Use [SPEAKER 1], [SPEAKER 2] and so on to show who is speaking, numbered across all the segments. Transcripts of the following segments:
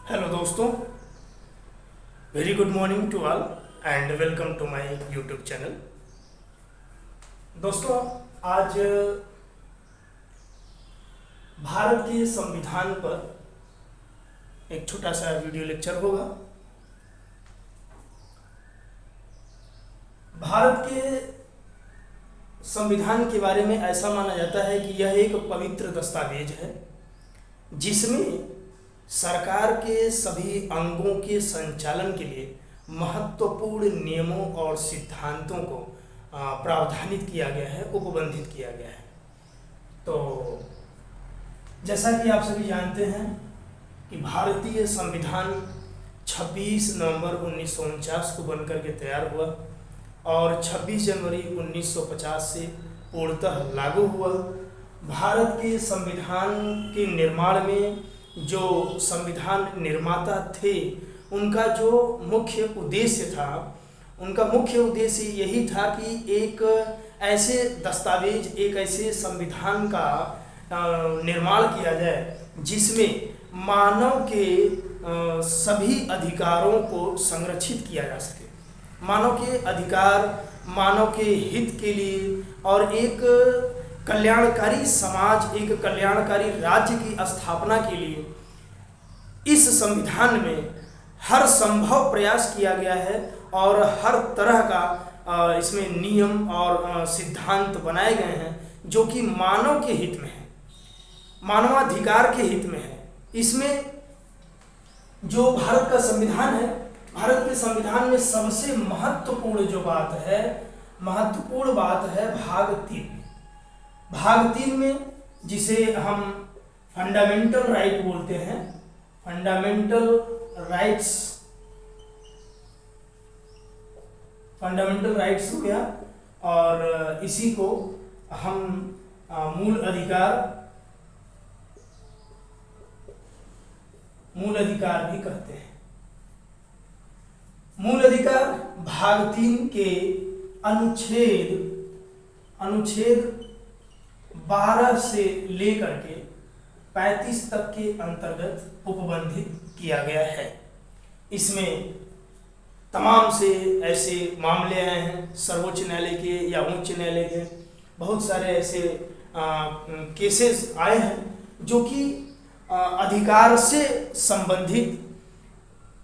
[SPEAKER 1] Hello दोस्तों, very good morning to all and welcome to my YouTube channel. दोस्तों, आज भारत के संविधान पर एक छोटा सा वीडियो लेक्चर होगा। भारत के संविधान के बारे में ऐसा माना जाता है कि यह एक पवित्र दस्तावेज है जिसमें सरकार के सभी अंगों के संचालन के लिए महत्वपूर्ण नियमों और सिद्धांतों को प्रावधानित किया गया है, उपबंधित किया गया है। तो जैसा कि आप सभी जानते हैं कि भारतीय संविधान 26 नवंबर 1949 को बनकर के तैयार हुआ और 26 जनवरी 1950 से पूर्णतः लागू हुआ। भारत के संविधान के निर्माण में जो संविधान निर्माता थे उनका जो मुख्य उद्देश्य था, उनका मुख्य उद्देश्य यही था कि एक ऐसे दस्तावेज, एक ऐसे संविधान का निर्माण किया जाए जिसमें मानव के सभी अधिकारों को संरक्षित किया जा सके, मानव के अधिकार, मानव के हित के लिए और एक कल्याणकारी समाज, एक कल्याणकारी राज्य की स्थापना के लिए इस संविधान में हर संभव प्रयास किया गया है और हर तरह का इसमें नियम और सिद्धांत बनाए गए हैं जो कि मानव के हित में है, मानवाधिकार के हित में है। इसमें जो भारत का संविधान है, भारत के संविधान में सबसे महत्वपूर्ण जो बात है, महत्वपूर्ण बात है भाग 3। भाग 3 में जिसे हम फंडामेंटल राइट बोलते हैं, फंडामेंटल राइट्स हो गया और इसी को हम मूल अधिकार भी कहते हैं। मूल अधिकार भाग 3 के अनुच्छेद 12 से लेकर के 35 तक के अंतर्गत उपबंधित किया गया है। इसमें तमाम से ऐसे मामले आए हैं, सर्वोच्च न्यायालय के या उच्च न्यायालय के बहुत सारे ऐसे केसेस आए हैं जो कि अधिकार से संबंधित,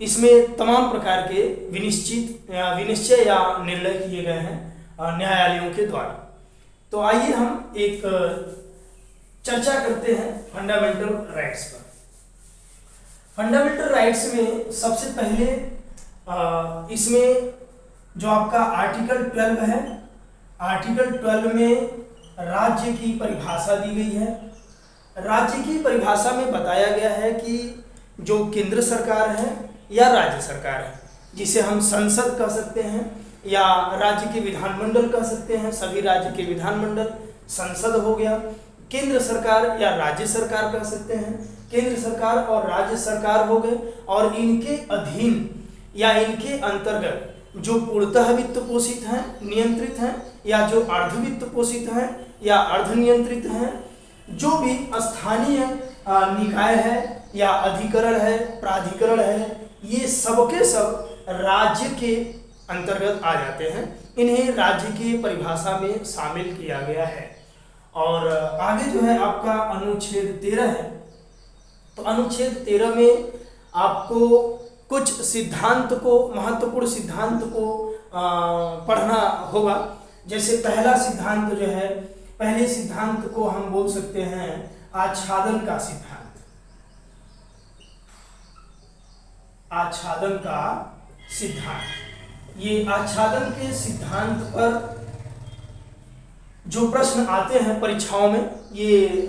[SPEAKER 1] इसमें तमाम प्रकार के विनिश्चय या निर्णय किए गए हैं न्यायालयों के द्वारा। तो आइए हम एक चर्चा करते हैं फंडामेंटल राइट्स पर। फंडामेंटल राइट्स में सबसे पहले इसमें जो आपका आर्टिकल 12 है, आर्टिकल 12 में राज्य की परिभाषा दी गई है। राज्य की परिभाषा में बताया गया है कि जो केंद्र सरकार है या राज्य सरकार है, जिसे हम संसद कह सकते हैं या राज्य के विधानमंडल कह सकते हैं, सभी राज्य के विधानमंडल संसद हो गया। केंद्र सरकार या राज्य सरकार कह सकते हैं, केंद्र सरकार और राज्य सरकार हो गए और इनके अधीन या इनके अंतर्गत जो पूर्णतः वित्त पोषित हैं, नियंत्रित हैं, या जो अर्ध वित्त पोषित हैं या अर्ध नियंत्रित हैं, जो भी स्थानीय निकाय है या अधिकरण है, प्राधिकरण है, ये सबके सब राज्य के अंतर्गत आ जाते हैं। इन्हें राज्य की परिभाषा में शामिल किया गया है। और आगे जो है आपका अनुच्छेद 13 है। तो अनुच्छेद 13 में आपको कुछ सिद्धांत को, महत्वपूर्ण सिद्धांत को पढ़ना होगा। जैसे पहला सिद्धांत जो है, पहले सिद्धांत को हम बोल सकते हैं आच्छादन का सिद्धांत। आच्छादन का सिद्धांत, ये आच्छादन के सिद्धांत पर जो प्रश्न आते हैं परीक्षाओं में, ये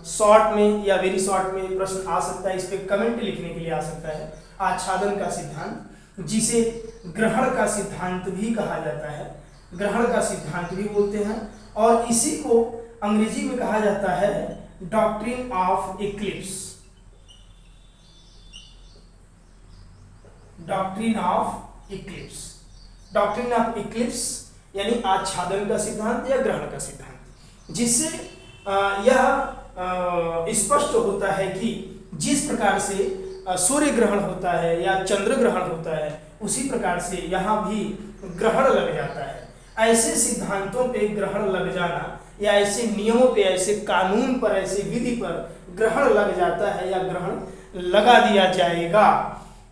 [SPEAKER 1] शॉर्ट में या वेरी शॉर्ट में प्रश्न आ सकता है, इस पे कमेंट लिखने के लिए आ सकता है। आच्छादन का सिद्धांत, जिसे ग्रहण का सिद्धांत भी कहा जाता है, ग्रहण का सिद्धांत भी बोलते हैं, और इसी को अंग्रेजी में कहा जाता है doctrine of Eclipse. Doctrine of Eclipse, doctrine of Eclipse यानी आच्छादन का सिद्धांत या ग्रहण का सिद्धांत, जिससे यह स्पष्ट होता है कि जिस प्रकार से सूर्य ग्रहण होता है या चंद्र ग्रहण होता है, उसी प्रकार से यहाँ भी ग्रहण लग जाता है। ऐसे सिद्धांतों पे ग्रहण लग जाना या ऐसे नियमों पे, ऐसे कानून पर, ऐसे विधि पर ग्रहण लग जाता है या ग्रहण लगा दिया जाएगा।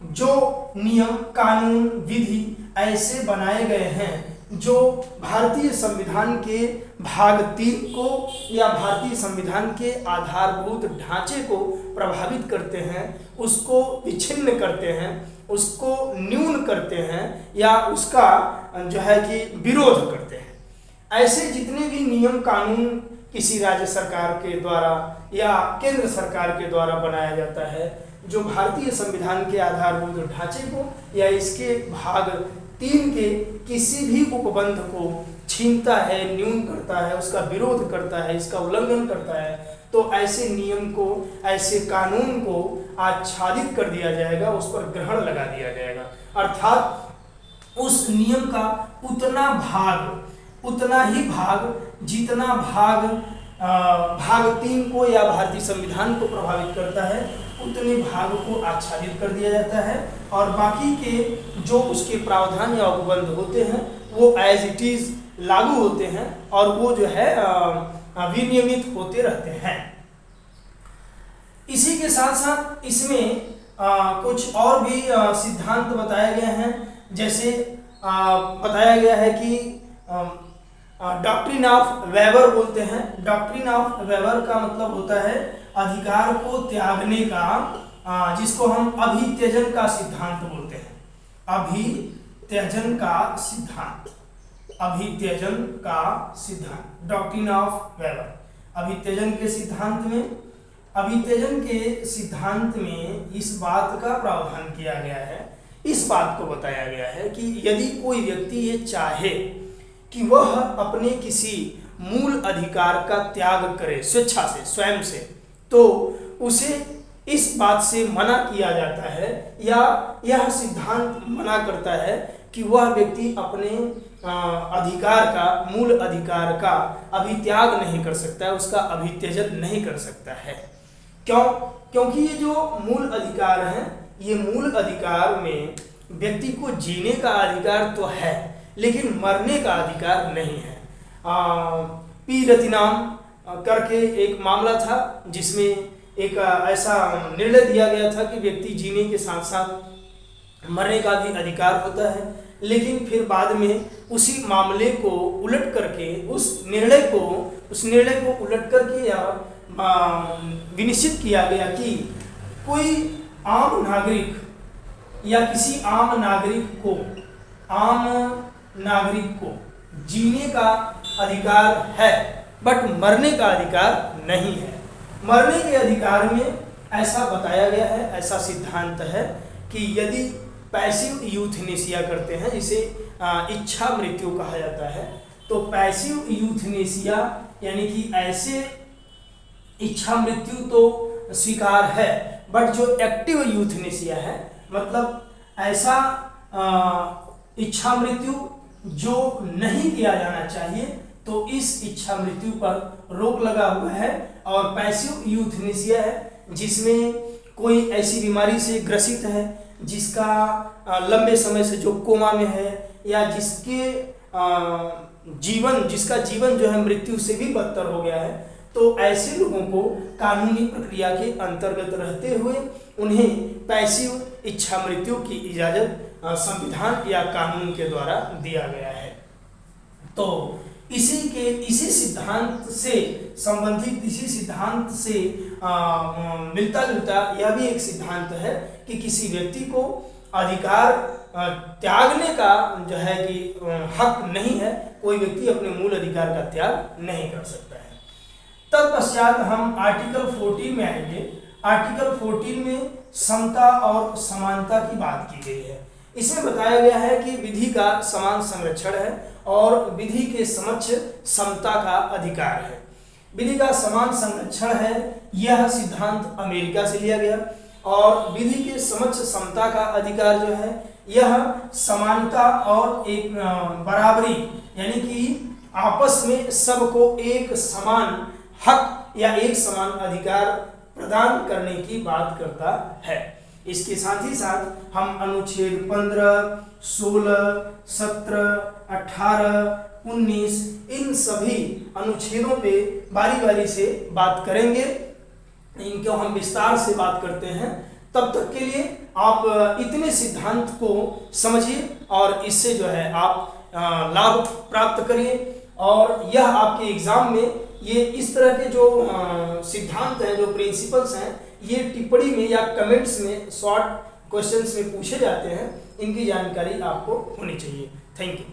[SPEAKER 1] जो नियम, कानून, विधि ऐसे बनाए गए हैं जो भारतीय संविधान के भाग 3 को या भारतीय संविधान के आधारभूत ढांचे को प्रभावित करते हैं, उसको विच्छिन्न करते हैं, उसको न्यून करते हैं या उसका जो है कि विरोध करते हैं। ऐसे जितने भी नियम कानून किसी राज्य सरकार के द्वारा या केंद्र सरकार के द्वारा बनाया जाता है, जो भारतीय संविधान के आधारभूत ढांचे को या इसके भाग 3 के किसी भी उपबंध को छीनता है, न्यून करता है, उसका विरोध करता है, इसका उल्लंघन करता है, तो ऐसे नियम को, ऐसे कानून को आच्छादित कर दिया जाएगा, उस पर ग्रहण लगा दिया जाएगा। अर्थात उस नियम का उतना ही भाग जितना भाग 3 को या भारतीय संविधान को प्रभावित करता है, उतने भाग को आच्छादित कर दिया जाता है और बाकी के जो उसके प्रावधान या उपबंध होते हैं वो एज इट इज लागू होते हैं और वो जो है विनियमित होते रहते हैं। इसी के साथ साथ इसमें कुछ और भी सिद्धांत बताए गए हैं। जैसे बताया गया है कि डॉक्ट्रिन ऑफ वेबर बोलते हैं। डॉक्ट्रिन ऑफ वेबर का मतलब होता है अधिकार को त्यागने का, जिसको हम अभित्यजन का सिद्धांत बोलते हैं। अभित्यजन का सिद्धांत डॉक्ट्रिन ऑफ वेबर। अभित्यजन के सिद्धांत में इस बात का प्रावधान किया गया है, इस बात को बताया गया है कि यदि कोई व्यक्ति ये चाहे कि वह अपने किसी मूल अधिकार का त्याग करे स्वेच्छा से, स्वयं से, तो उसे इस बात से मना किया जाता है या यह सिद्धांत मना करता है कि वह व्यक्ति अपने अधिकार का, मूल अधिकार का अभित्याग नहीं कर सकता है, उसका अभित्यजन नहीं कर सकता है। क्यों? क्योंकि ये जो मूल अधिकार हैं, ये मूल अधिकार में व्यक्ति को जीने का अधिकार तो है लेकिन मरने का अधिकार नहीं है। पी रतिनाम करके एक मामला था जिसमें एक ऐसा निर्णय दिया गया था कि व्यक्ति जीने के साथ साथ मरने का भी अधिकार होता है, लेकिन फिर बाद में उसी मामले को उलट करके उस निर्णय को उलट करके या विनिश्चित किया गया कि कोई आम नागरिक या किसी आम नागरिक को जीने का अधिकार है बट मरने का अधिकार नहीं है। मरने के अधिकार में ऐसा बताया गया है, ऐसा सिद्धांत है कि यदि पैसिव यूथनेसिया करते हैं, जिसे इच्छा मृत्यु कहा जाता है, तो पैसिव यूथनेसिया यानी कि ऐसे इच्छा मृत्यु तो स्वीकार है बट जो एक्टिव यूथनेसिया है, मतलब ऐसा इच्छा मृत्यु जो नहीं किया जाना चाहिए, तो इस इच्छा मृत्यु पर रोक लगा हुआ है। और पैसिव यूथनेसिया है जिसमें कोई ऐसी बीमारी से ग्रसित है जिसका लंबे समय से जो कोमा में है या जिसका जीवन जो है मृत्यु से भी बदतर हो गया है, तो ऐसे लोगों को कानूनी प्रक्रिया के अंतर्गत रहते हुए उन्हें पैसिव इच्छा मृत्यु की इजाजत संविधान या कानून के द्वारा दिया गया है। तो इसी सिद्धांत से संबंधित, इसी सिद्धांत से मिलता जुलता यह भी एक सिद्धांत है कि किसी व्यक्ति को अधिकार त्यागने का जो है कि हक नहीं है, कोई व्यक्ति अपने मूल अधिकार का त्याग नहीं कर सकता है। तत्पश्चात हम आर्टिकल 14 में आएंगे। आर्टिकल 14 में समता और समानता की बात की गई है। इसमें बताया गया है कि विधि का समान संरक्षण है और विधि के समक्ष समता का अधिकार है। विधि का समान संरक्षण है, यह सिद्धांत अमेरिका से लिया गया, और विधि के समक्ष समता का अधिकार जो है यह समानता और एक बराबरी यानी कि आपस में सबको एक समान हक या एक समान अधिकार प्रदान करने की बात करता है। इसके साथ ही साथ हम अनुच्छेद 15, 16, 17, 18, 19 इन सभी अनुच्छेदों पे बारी बारी से बात करेंगे। इनको हम विस्तार से बात करते हैं। तब तक के लिए आप इतने सिद्धांत को समझिए और इससे जो है आप लाभ प्राप्त करिए, और यह आपके एग्जाम में ये इस तरह के जो सिद्धांत हैं, जो प्रिंसिपल्स हैं, ये टिप्पणी में या कमेंट्स में शॉर्ट क्वेश्चंस में पूछे जाते हैं। इनकी जानकारी आपको होनी चाहिए। Thank you.